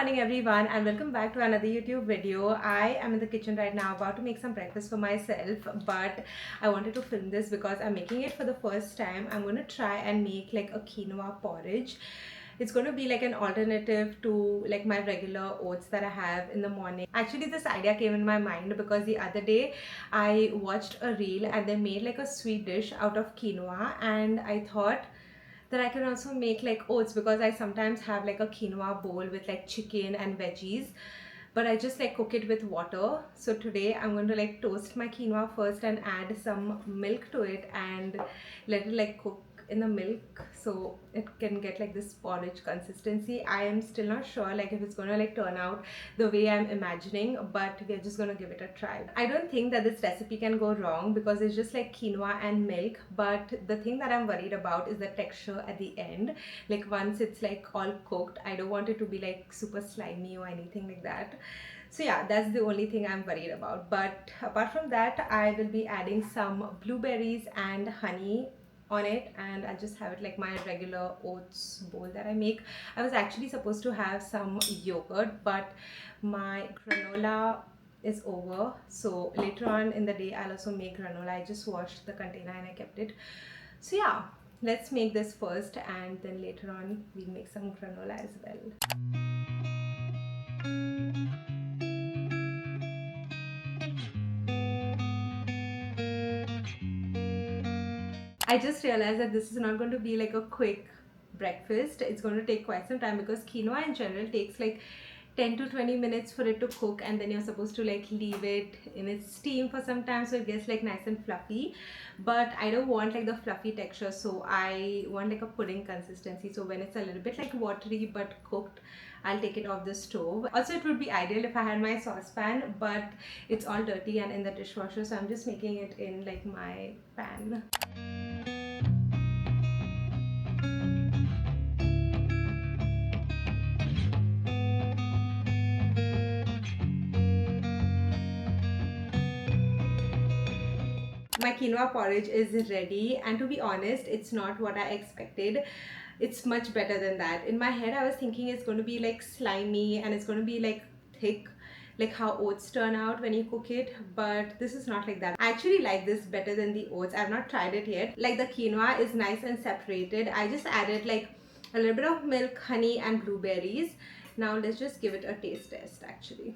morning everyone and welcome back to another YouTube video. I am in the kitchen right now about to make some breakfast for myself, but I wanted to film this because I'm making it for the first time. I'm going to try and make like a quinoa porridge. It's going to be like an alternative to like my regular oats that I have in the morning. Actually, this idea came in my mind because the other day I watched a reel and they made like a sweet dish out of quinoa, and I thought that I can also make like oats because I sometimes have like a quinoa bowl with like chicken and veggies, but I just like cook it with water. So today I'm going to like toast my quinoa first and add some milk to it and let it like cook in the milk so it can get like this porridge consistency. I am still not sure like if it's gonna like turn out the way I'm imagining, but we're just gonna give it a try. I don't think that this recipe can go wrong because it's just like quinoa and milk, but the thing that I'm worried about is the texture at the end. Like once it's like all cooked, I don't want it to be like super slimy or anything like that. So yeah, that's the only thing I'm worried about. But apart from that, I will be adding some blueberries and honey on it, and I'll just have it like my regular oats bowl that I make. I was actually supposed to have some yogurt, but my granola is over, so later on in the day I'll also make granola. I just washed the container and I kept it. So yeah, let's make this first and then later on we'll make some granola as well. I just realized that this is not going to be like a quick breakfast. It's going to take quite some time because quinoa in general takes like 10 to 20 minutes for it to cook, and then you're supposed to like leave it in its steam for some time so it gets like nice and fluffy. But I don't want like the fluffy texture, so I want like a pudding consistency. So when it's a little bit like watery but cooked, I'll take it off the stove. Also, it would be ideal if I had my saucepan, but it's all dirty and in the dishwasher, so I'm just making it in like my pan. My quinoa porridge is ready, and to be honest, it's not what I expected. It's much better than that. In my head I was thinking it's going to be like slimy and it's going to be like thick, like how oats turn out when you cook it, but this is not like that. I actually like this better than the oats. I've not tried it yet. Like the quinoa is nice and separated. I just added like a little bit of milk, honey and blueberries. Now let's just give it a taste test actually.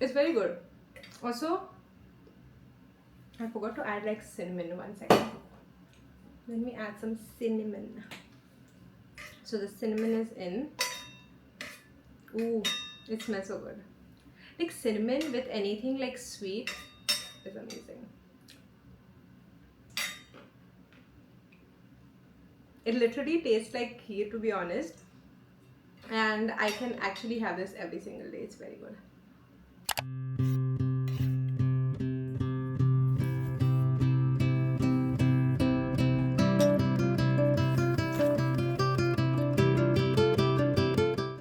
It's very good. Also, I forgot to add like cinnamon. One second. Let me add some cinnamon. So the cinnamon is in. Ooh, it smells so good. Like cinnamon with anything like sweet is amazing. It literally tastes like ghee, to be honest. And I can actually have this every single day. It's very good.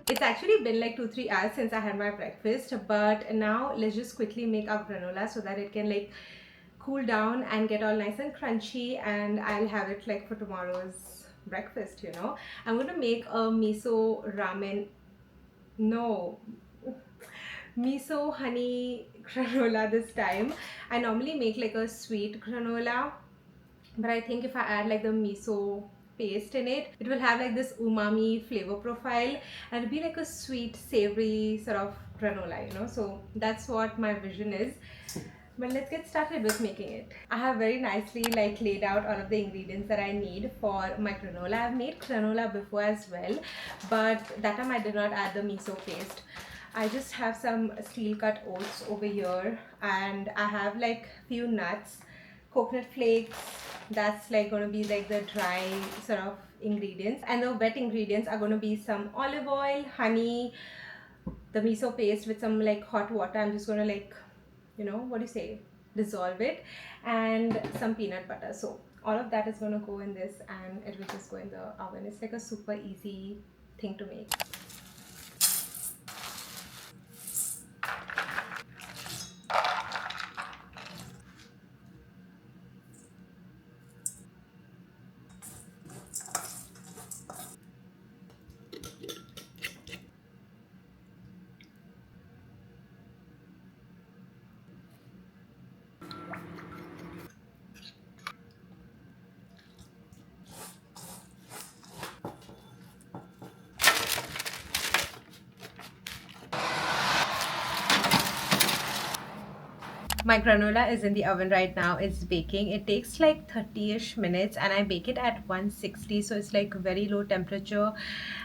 It's actually been like 2-3 hours since I had my breakfast, but now let's just quickly make our granola so that it can like cool down and get all nice and crunchy, and I'll have it like for tomorrow's breakfast, you know. I'm going to make a miso ramen. No, miso honey granola this time. I normally make like a sweet granola, but I think if I add like the miso paste in it, it will have like this umami flavor profile and it'll be like a sweet savory sort of granola, you know. So that's what my vision is. But let's get started with making it. I have very nicely like laid out all of the ingredients that I need for my granola. I've made granola before as well, but that time I did not add the miso paste. I just have some steel cut oats over here, and I have like few nuts, coconut flakes. That's like going to be like the dry sort of ingredients, and the wet ingredients are going to be some olive oil, honey, the miso paste with some like hot water. I'm just going to like, you know, what do you say, dissolve it, and some peanut butter. So all of that is going to go in this and it will just go in the oven. It's like a super easy thing to make. My granola is in the oven right now. It's baking. It takes like 30-ish minutes and I bake it at 160, so it's like very low temperature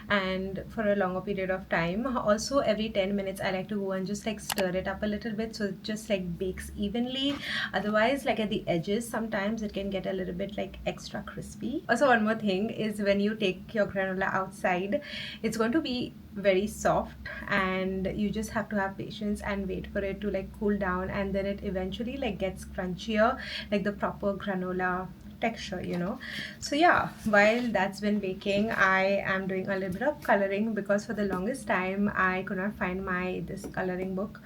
and for a longer period of time. Also, every 10 minutes I like to go and just like stir it up a little bit so it just like bakes evenly. Otherwise, like at the edges, sometimes it can get a little bit like extra crispy. Also, one more thing is when you take your granola outside, it's going to be very soft and you just have to have patience and wait for it to like cool down, and then it eventually like gets crunchier, like the proper granola texture, you know. So yeah, while that's been baking, I am doing a little bit of coloring because for the longest time I could not find my this coloring book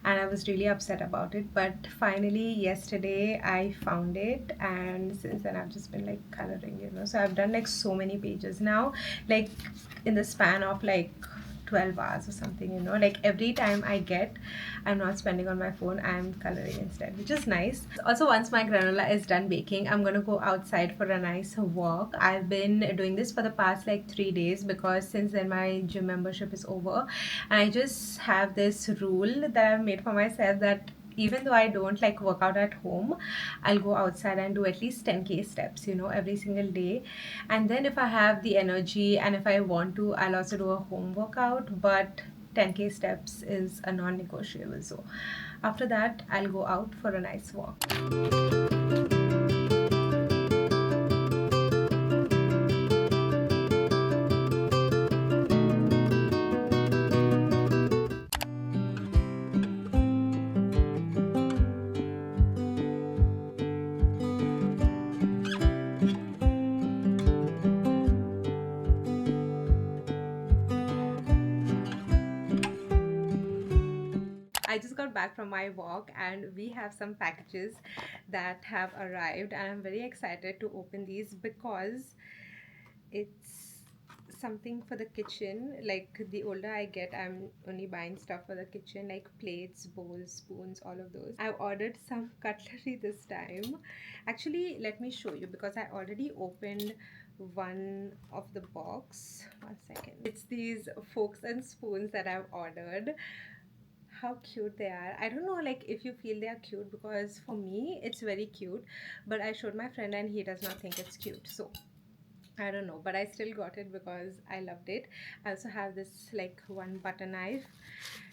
and I was really upset about it, but finally yesterday I found it, and since then I've just been like coloring, you know. So I've done like so many pages now, like in the span of like 12 hours or something, you know. Like every time I get, I'm not spending on my phone, I'm coloring instead, which is nice. Also, once my granola is done baking, I'm gonna go outside for a nice walk. I've been doing this for the past like 3 days because since then my gym membership is over, and I just have this rule that I've made for myself that even though I don't like work out at home, I'll go outside and do at least 10k steps, you know, every single day. And then if I have the energy and if I want to, I'll also do a home workout, but 10k steps is a non-negotiable. So after that, I'll go out for a nice walk. I just got back from my walk and we have some packages that have arrived, and I'm very excited to open these because it's something for the kitchen. Like the older I get, I'm only buying stuff for the kitchen, like plates, bowls, spoons, all of those. I've ordered some cutlery this time. Actually, let me show you because I already opened one of the box. 1 second. It's these forks and spoons that I've ordered. How cute they are. I don't know like if you feel they are cute, because for me it's very cute, but I showed my friend and he does not think it's cute. So I don't know, but I still got it because I loved it. I also have this like one butter knife,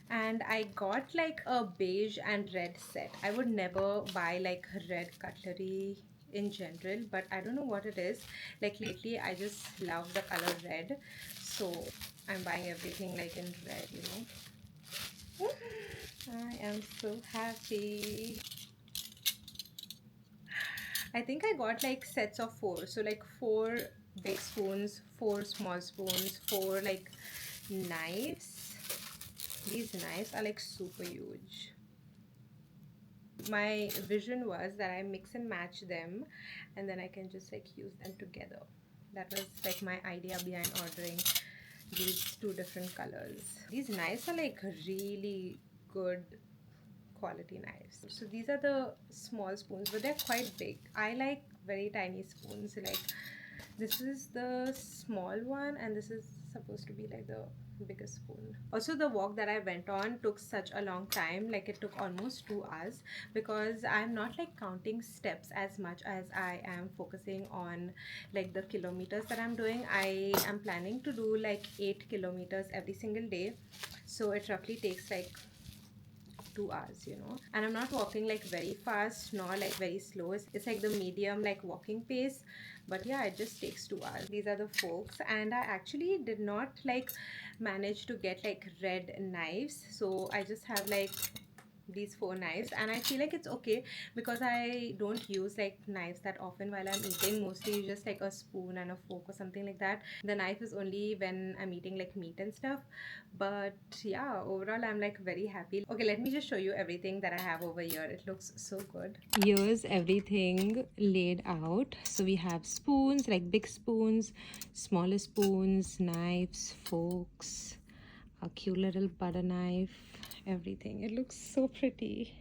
and I got like a beige and red set. I would never buy like red cutlery in general, but I don't know what it is. Like lately I just love the color red, so I'm buying everything like in red, you know. I am so happy. I think I got like sets of four. So like four big spoons, four small spoons, four like knives. These knives are like super huge. My vision was that I mix and match them and then I can just like use them together. That was like my idea behind ordering these two different colors. These knives are like really good quality knives. So these are the small spoons, but they're quite big. I like very tiny spoons. Like this is the small one and this is supposed to be like the biggest spoon. Also, the walk that I went on took such a long time. Like it took almost 2 hours because I'm not like counting steps as much as I am focusing on like the kilometers that I'm doing. I am planning to do like 8 kilometers every single day, so it roughly takes like 2 hours, you know. And I'm not walking like very fast nor like very slow. It's like the medium like walking pace, but yeah, it just takes 2 hours. These are the forks, and I actually did not like manage to get like red knives, so I just have like these four knives, and I feel like it's okay because I don't use like knives that often while I'm eating. Mostly just like a spoon and a fork or something like that. The knife is only when I'm eating like meat and stuff. But yeah, overall I'm like very happy. Okay, let me just show you everything that I have over here. It looks so good. Here's everything laid out. So we have spoons, like big spoons, smaller spoons, knives, forks, a cute little butter knife, everything. It looks so pretty.